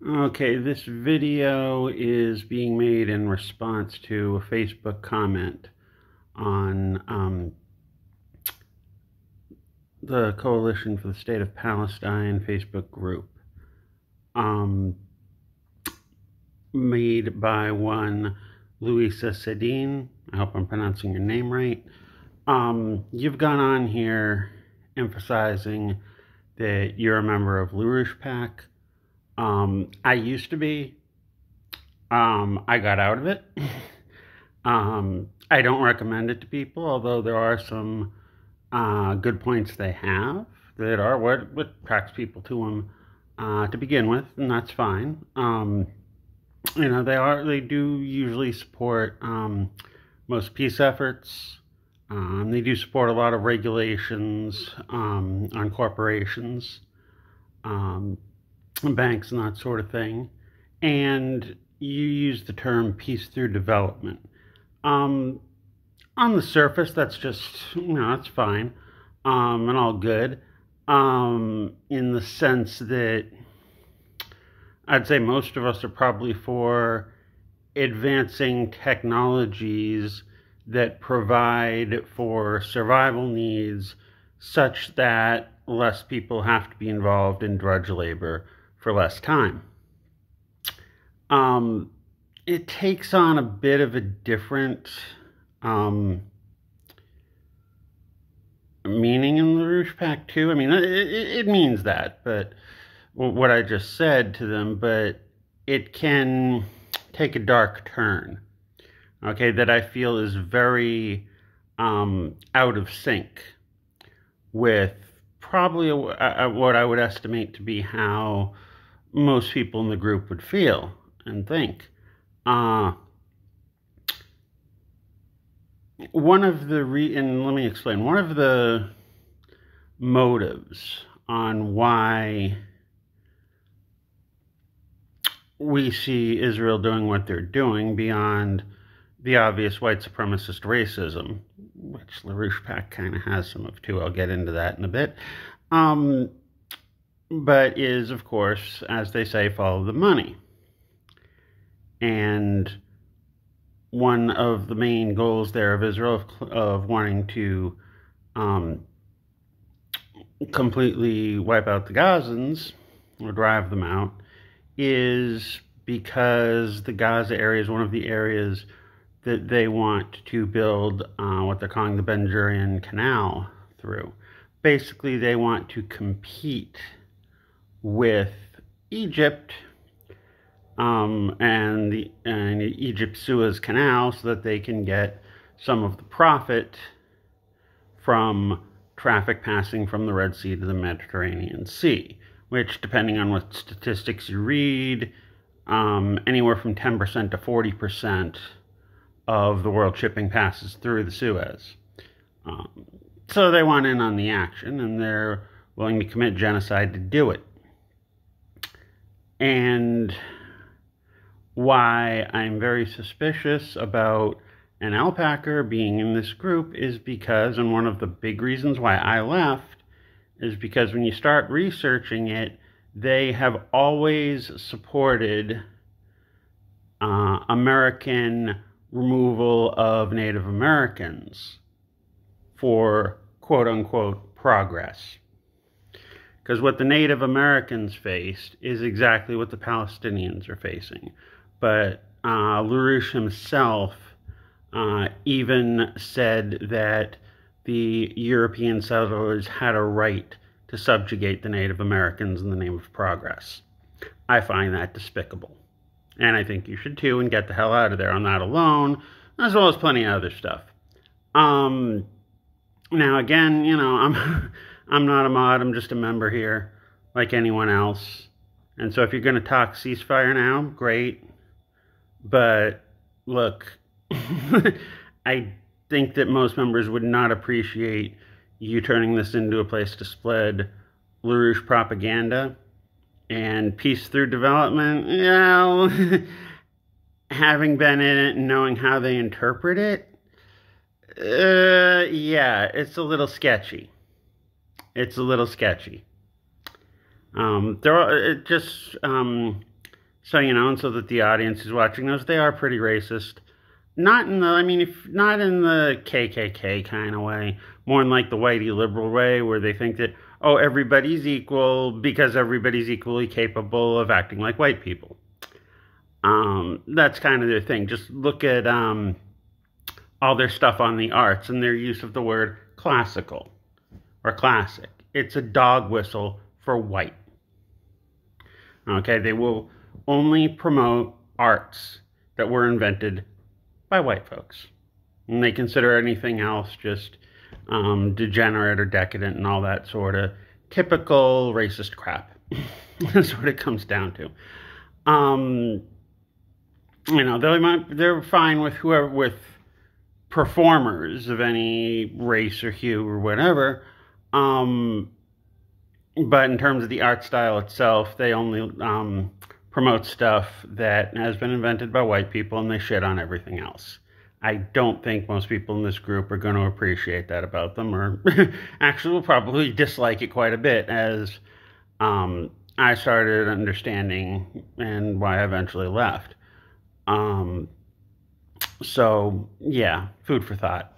Okay, this video is being made in response to a Facebook comment on the Coalition for the State of Palestine Facebook group, made by one Louisa Sedin. I hope I'm pronouncing your name right. You've gone on here emphasizing that you're a member of LaRouche PAC. I used to be. I got out of it. I don't recommend it to people, although there are some good points they have that are what attracts people to them to begin with, and that's fine. They do usually support most peace efforts. They do support a lot of regulations on corporations, banks, and that sort of thing. And you use the term peace through development. On the surface, that's just, that's fine, and all good, in the sense that I'd say most of us are probably for advancing technologies that provide for survival needs such that less people have to be involved in drudge labor for less time. It takes on a bit of a different meaning in the LaRouche PAC too. I mean, it means that, but what I just said to them, but it can take a dark turn, okay, that I feel is very out of sync with probably what I would estimate to be how most people in the group would feel and think. One of the let me explain. One of the motives on why we see Israel doing what they're doing beyond the obvious white supremacist racism, which LaRouche PAC kind of has some of too. I'll get into that in a bit. But is, of course, as they say, follow the money. And one of the main goals there of Israel of wanting to completely wipe out the Gazans or drive them out is because the Gaza area is one of the areas that they want to build what they're calling the Ben Gurion Canal through. Basically, they want to compete with Egypt and Egypt's Suez Canal so that they can get some of the profit from traffic passing from the Red Sea to the Mediterranean Sea, which, depending on what statistics you read, anywhere from 10% to 40% of the world shipping passes through the Suez. So they want in on the action, and they're willing to commit genocide to do it. And why I'm very suspicious about an alpaca being in this group is because, and one of the big reasons why I left, is because when you start researching it, they have always supported American removal of Native Americans for quote-unquote progress. Because what the Native Americans faced is exactly what the Palestinians are facing. But LaRouche himself even said that the European settlers had a right to subjugate the Native Americans in the name of progress. I find that despicable. And I think you should too, and get the hell out of there on that alone, as well as plenty of other stuff. Now again, I'm not a mod, I'm just a member here, like anyone else. And so if you're going to talk ceasefire now, great. But look, I think that most members would not appreciate you turning this into a place to spread LaRouche propaganda. And peace through development, having been in it and knowing how they interpret it, yeah, it's a little sketchy. It's a little sketchy. So, and so that the audience is watching those, they are pretty racist. Not in the, I mean, if not in the KKK kind of way, more in like the whitey liberal way, where they think that, oh, everybody's equal because everybody's equally capable of acting like white people. That's kind of their thing. Just look at all their stuff on the arts and their use of the word classical or classic. It's a dog whistle for white. Okay, they will only promote arts that were invented by white folks. And they consider anything else just degenerate or decadent and all that sort of typical racist crap. That's what it comes down to. They're fine with whoever, with performers of any race or hue or whatever. But in terms of the art style itself, they only promote stuff that has been invented by white people, and they shit on everything else. I don't think most people in this group are going to appreciate that about them, or actually will probably dislike it quite a bit, as I started understanding, and why I eventually left. So, yeah, food for thought.